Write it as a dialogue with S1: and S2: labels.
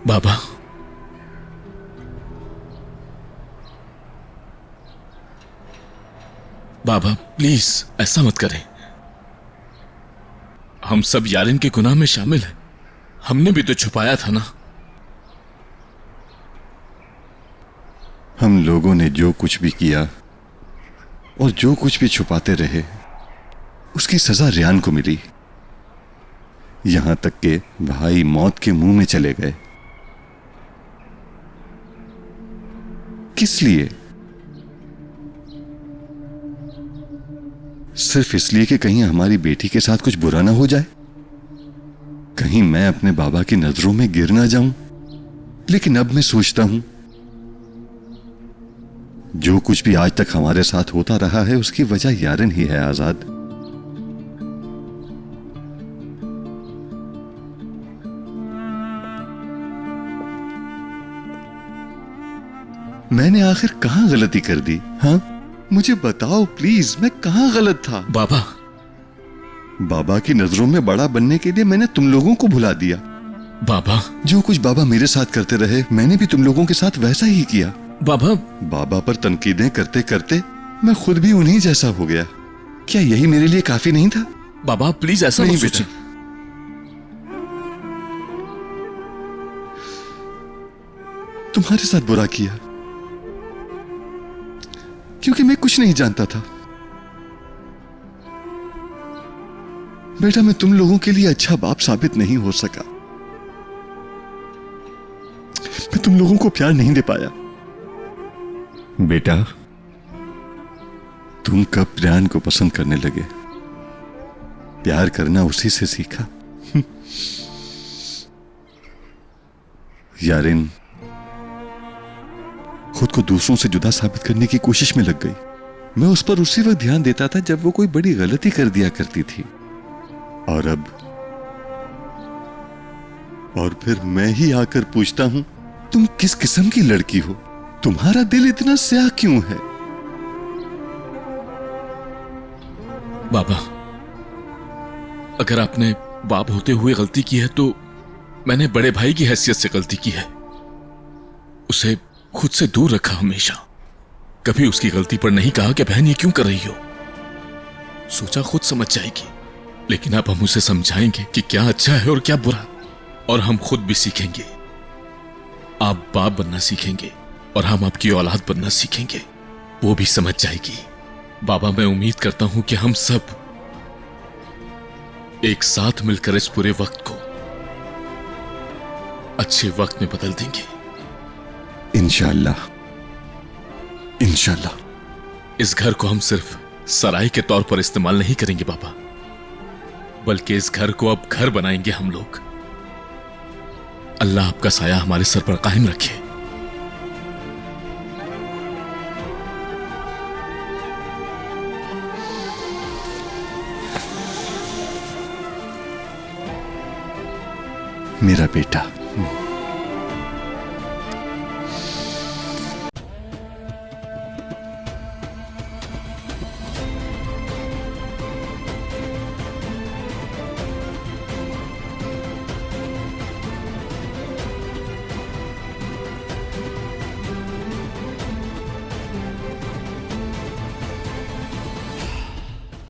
S1: बाबा, बाबा please ऐसा मत करें। हम सब यारिन के गुनाह में शामिल हैं। हमने भी तो छुपाया था ना।
S2: हम लोगों ने जो कुछ भी किया और जो कुछ भी छुपाते रहे, उसकी सजा रियान को मिली। यहां तक के भाई मौत के मुंह में चले गए। किस लिए? सिर्फ इसलिए कि कहीं हमारी बेटी के साथ कुछ बुरा ना हो जाए, कहीं मैं अपने बाबा की नजरों में गिर ना जाऊं। लेकिन अब मैं सोचता हूं, जो कुछ भी आज तक हमारे साथ होता रहा है उसकी वजह यारिन ही है। आजाद, मैंने आखिर कहां गलती कर दी? हाँ, मुझे बताओ प्लीज, मैं कहां गलत था?
S1: बाबा,
S2: बाबा की नजरों में बड़ा बनने के लिए मैंने तुम लोगों को भुला दिया।
S1: बाबा,
S2: जो कुछ बाबा मेरे साथ करते रहे, मैंने भी तुम लोगों के साथ वैसा ही किया।
S1: बाबा,
S2: बाबा पर तनकीदें करते करते मैं खुद भी उन्हीं जैसा हो गया। क्या यही मेरे लिए काफी नहीं था?
S1: बाबा प्लीज ऐसा
S2: नहीं
S1: मत
S2: बेटा,
S1: सोचिए।
S2: तुम्हारे साथ बुरा किया क्योंकि मैं कुछ नहीं जानता था। बेटा, मैं तुम लोगों के लिए अच्छा बाप साबित नहीं हो सका। मैं तुम लोगों को प्यार नहीं दे पाया। बेटा, तुम कब रियान को पसंद करने लगे? प्यार करना उसी से सीखा। यारिन खुद को दूसरों से जुदा साबित करने की कोशिश में लग गई। मैं उस पर उसी वक्त ध्यान देता था जब वो कोई बड़ी गलती कर दिया करती थी। और फिर मैं ही आकर पूछता हूं, तुम किस किस्म की लड़की हो? तुम्हारा दिल इतना स्याह क्यों है?
S1: बाबा, अगर आपने बाप होते हुए गलती की है तो मैंने बड़े भाई की हैसियत से गलती की है। उसे खुद से दूर रखा हमेशा। कभी उसकी गलती पर नहीं कहा कि बहन ये क्यों कर रही हो। सोचा खुद समझ जाएगी, लेकिन अब हम उसे समझाएंगे कि क्या अच्छा है और क्या बुरा। और हम खुद भी सीखेंगे। आप बाप बनना सीखेंगे और हम आपकी औलाद बनना सीखेंगे। वो भी समझ जाएगी। बाबा, मैं उम्मीद करता हूं कि हम सब एक साथ मिलकर इस पूरे वक्त को अच्छे वक्त में बदल देंगे।
S2: इंशाअल्लाह, इंशाअल्लाह।
S1: इस घर को हम सिर्फ सराय के तौर पर इस्तेमाल नहीं करेंगे बाबा, बल्कि इस घर को अब घर बनाएंगे हम लोग। अल्लाह आपका साया हमारे सर पर कायम रखे।
S2: मेरा बेटा।